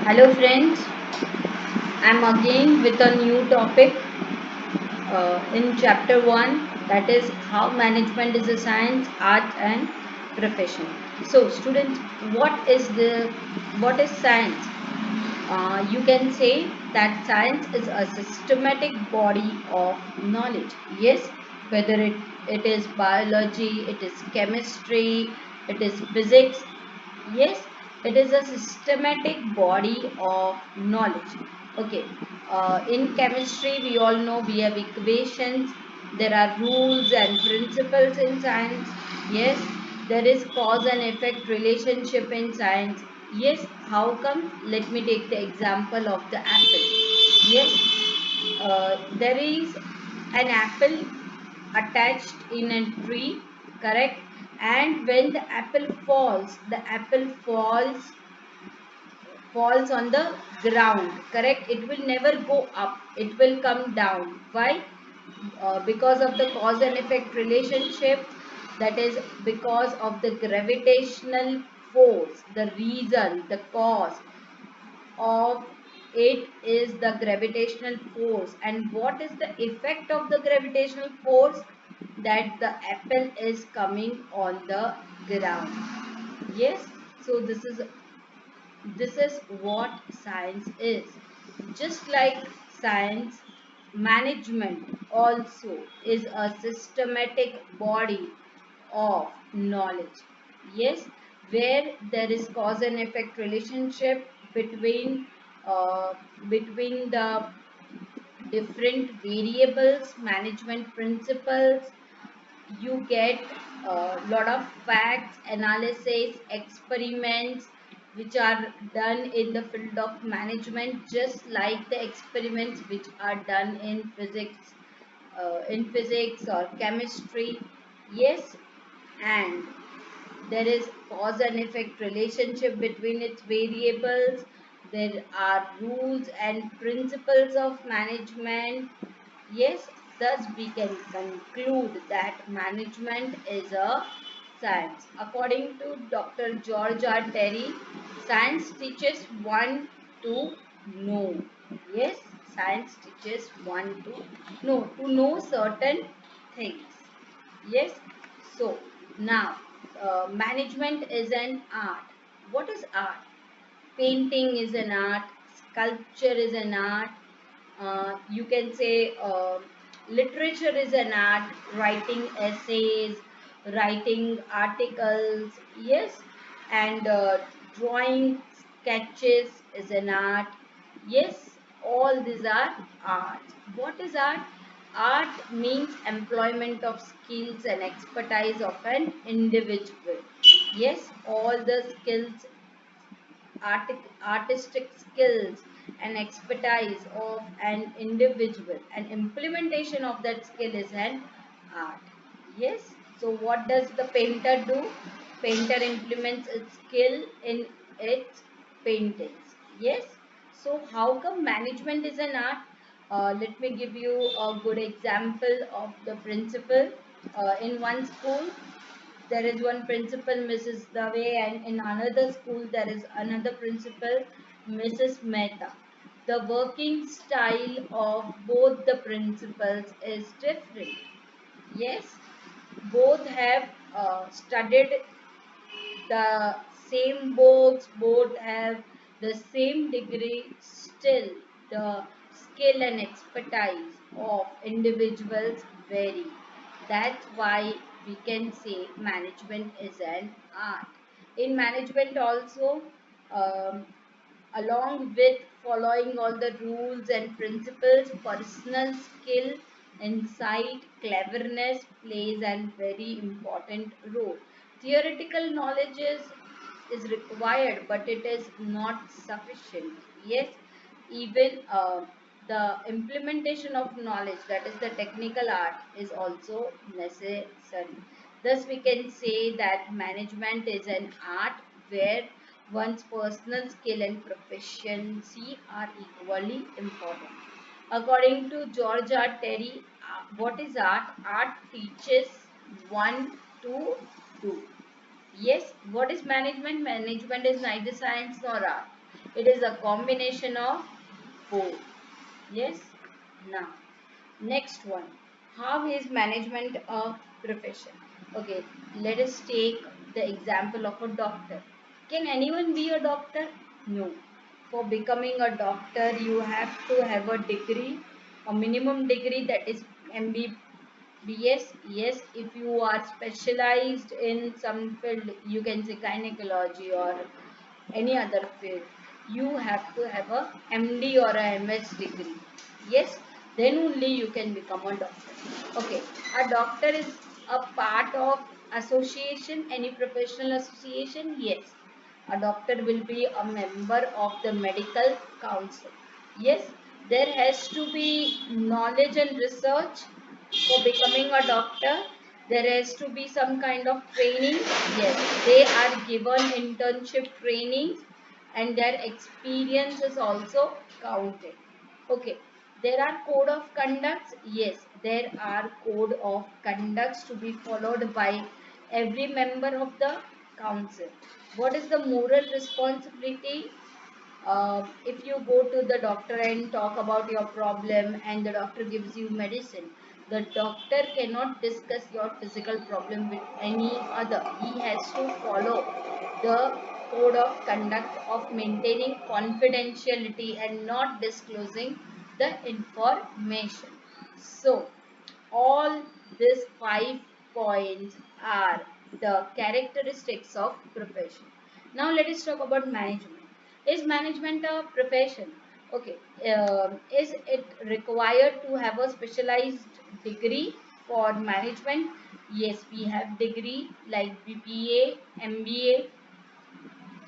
Hello friends, I'm again with a new topic in chapter 1, that is how management is a science, art and profession. So students, what is science? You can say that science is a systematic body of knowledge. Yes, whether it is biology, it is chemistry, it is physics. Yes, it is a systematic body of knowledge. Okay, in chemistry, we all know we have equations, there are rules and principles in science. Yes, there is cause and effect relationship in science. Yes, how come? Let me take the example of the apple. Yes, there is an apple attached in a tree, correct? And when the apple falls on the ground, correct? It will never go up, it will come down. Why? Because of the cause and effect relationship, that is because of the gravitational force. The reason, the cause of it is the gravitational force. And what is the effect of the gravitational force? That the apple is coming on the ground. Yes, so this is what science is. Just like science, management also is a systematic body of knowledge. Yes, where there is cause and effect relationship between uh, between the different variables, management principles. You get a lot of facts, analysis, experiments which are done in the field of management, just like the experiments which are done in physics or chemistry. Yes, and there is cause and effect relationship between its variables. There are rules and principles of management. Yes, thus we can conclude that management is a science. According to Dr. George R. Terry, science teaches one to know. Yes, science teaches one to know certain things. Yes, so now management is an art. What is art? Painting is an art, sculpture is an art, you can say literature is an art, writing essays, writing articles. Yes, and drawing sketches is an art. Yes, all these are art. What is art? Art means employment of skills and expertise of an individual. Yes, all the skills, artistic skills and expertise of an individual, and implementation of that skill is an art. Yes, so what does the painter do? Painter implements its skill in its paintings. Yes, so how come management is an art? Let me give you a good example of the principle. In one school there is one principal, Mrs. Dave, and in another school there is another principal, Mrs. Mehta. The working style of both the principals is different. Yes, both have studied the same books, both have the same degree, still the skill and expertise of individuals vary. That's why we can say management is an art. In management also, um, along with following all the rules and principles, personal skill, insight, cleverness plays a very important role. Theoretical knowledge is required, but it is not sufficient. Yes, even the implementation of knowledge, that is the technical art, is also necessary. Thus, we can say that management is an art where one's personal skill and proficiency are equally important. According to George R. Terry, what is art? Art teaches one to do. Yes, what is management? Management is neither science nor art. It is a combination of both. Yes. Now, next one. How is management a profession? Okay, let us take the example of a doctor. Can anyone be a doctor? No. For becoming a doctor, you have to have a degree, a minimum degree, that is MBBS. Yes, if you are specialized in some field, you can say gynecology or any other field, you have to have a MD or a MS degree. Yes, then only you can become a doctor. Okay, a doctor is a part of association, any professional association. Yes, a doctor will be a member of the medical council. Yes, there has to be knowledge and research for becoming a doctor. There has to be some kind of training. Yes, they are given internship trainings and their experience is also counted. Okay, there are code of conducts. Yes, there are code of conducts to be followed by every member of the council. What is the moral responsibility? If you go to the doctor and talk about your problem and the doctor gives you medicine, the doctor cannot discuss your physical problem with any other. He has to follow the code of conduct of maintaining confidentiality and not disclosing the information. So, all these 5 points are the characteristics of profession. Now let us talk about management. Is management a profession? Okay. Is it required to have a specialized degree for management? Yes, we have degree like BPA, MBA.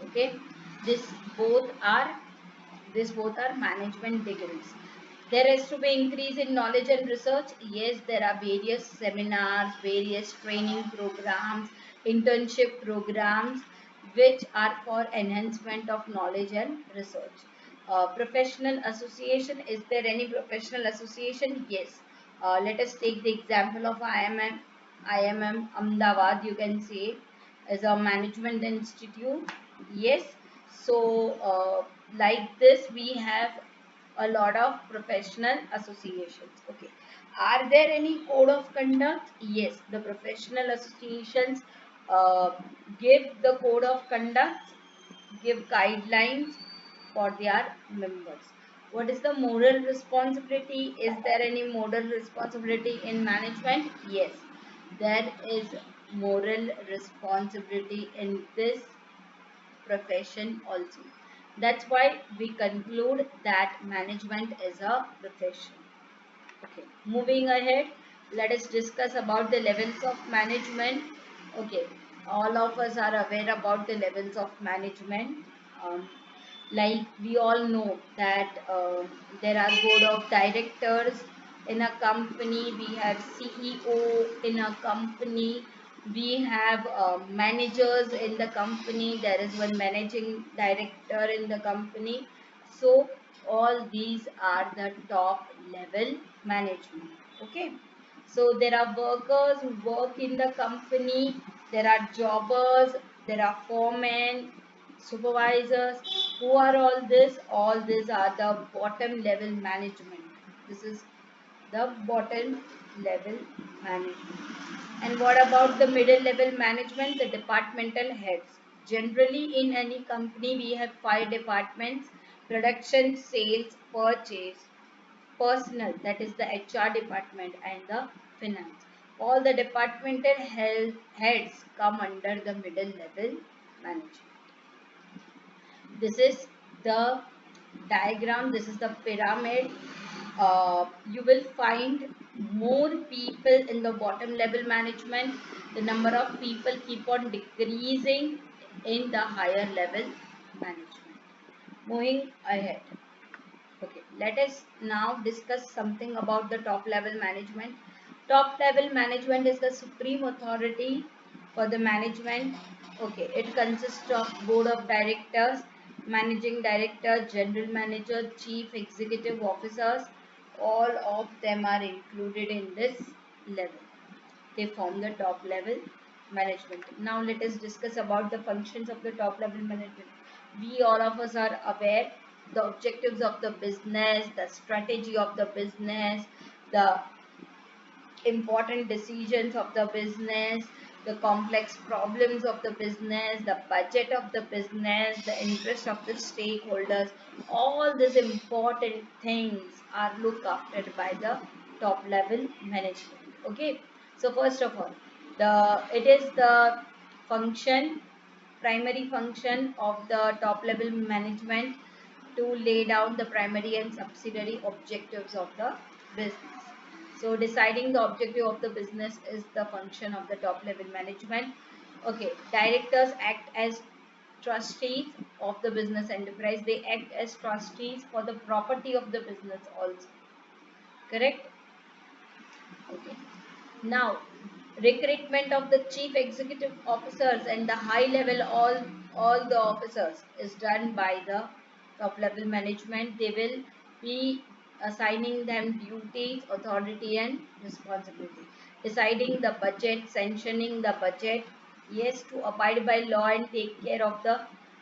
Okay. This both are these both are management degrees. There has to be increase in knowledge and research. Yes, there are various seminars, various training programs, internship programs, which are for enhancement of knowledge and research. Professional association. Is there any professional association? Yes. Let us take the example of IMM. IMM Ahmedabad, you can say, as a management institute. Yes. So, like this, we have a lot of professional associations. Okay. Are there any code of conduct? Yes. The professional associations uh, give the code of conduct, give guidelines for their members. What is the moral responsibility? Is there any moral responsibility in management? Yes. There is moral responsibility in this profession also. That's why we conclude that management is a profession. Okay, moving ahead, let us discuss about the levels of management. Okay, all of us are aware about the levels of management. Um, like we all know that there are board of directors in a company, we have CEO in a company, we have managers in the company, there is one managing director in the company. So all these are the top level management. Okay, so there are workers who work in the company, there are jobbers, there are foremen, supervisors. Who are all this? All these are the bottom level management. This is the bottom level management. And what about the middle level management? The departmental heads. Generally, in any company, we have 5 departments: production, sales, purchase, personnel, that is the HR department, and the finance. All the departmental heads come under the middle level management. This is the diagram, this is the pyramid. You will find more people in the bottom level management. The number of people keep on decreasing in the higher level management. Moving ahead. Okay, let us now discuss something about the top level management. Top level management is the supreme authority for the management. Okay, it consists of board of directors, managing director, general manager, chief executive officers. All of them are included in this level. They form the top level management. Now let us discuss about the functions of the top level management. we all of us are aware the objectives of the business, the strategy of the business, the important decisions of the business, the complex problems of the business, the budget of the business, the interest of the stakeholders. All these important things are looked after by the top level management. Okay, so first of all, it is the function, primary function of the top level management to lay down the primary and subsidiary objectives of the business. So deciding the objective of the business is the function of the top level management. Okay, directors act as trustees of the business enterprise. They act as trustees for the property of the business also. Correct? Okay. Now, recruitment of the chief executive officers and the high level all the officers is done by the top level management. They will be assigning them duties, authority and responsibility, deciding the budget, sanctioning the budget, yes, to abide by law and take care of the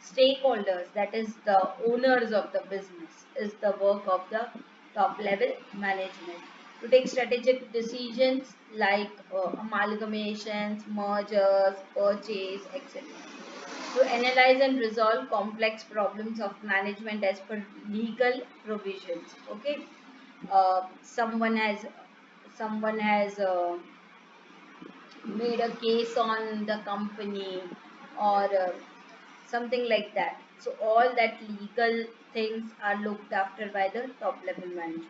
stakeholders, that is the owners of the business, is the work of the top level management. To take strategic decisions like amalgamations, mergers, purchase, etc. To analyze and resolve complex problems of management as per legal provisions. Okay, someone has made a case on the company, or something like that. So all that legal things are looked after by the top level management.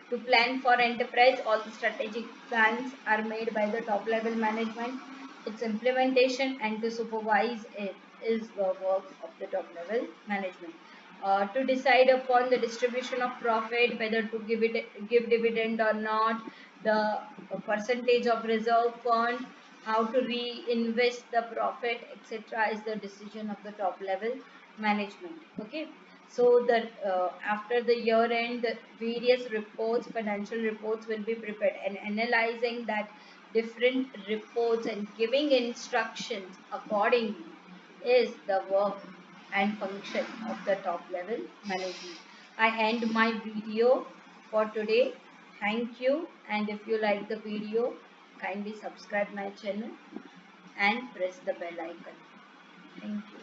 To plan for enterprise, all the strategic plans are made by the top level management. Its implementation and to supervise it is the work of the top level management. To decide upon the distribution of profit, whether to give dividend or not, the percentage of reserve fund, how to reinvest the profit, etc., is the decision of the top level management. Okay, so that after the year end, the various reports, financial reports will be prepared, and analyzing that different reports and giving instructions accordingly is the work and function of the top level management. I end my video for today. Thank you, and if you like the video, kindly subscribe my channel and press the bell icon. Thank you.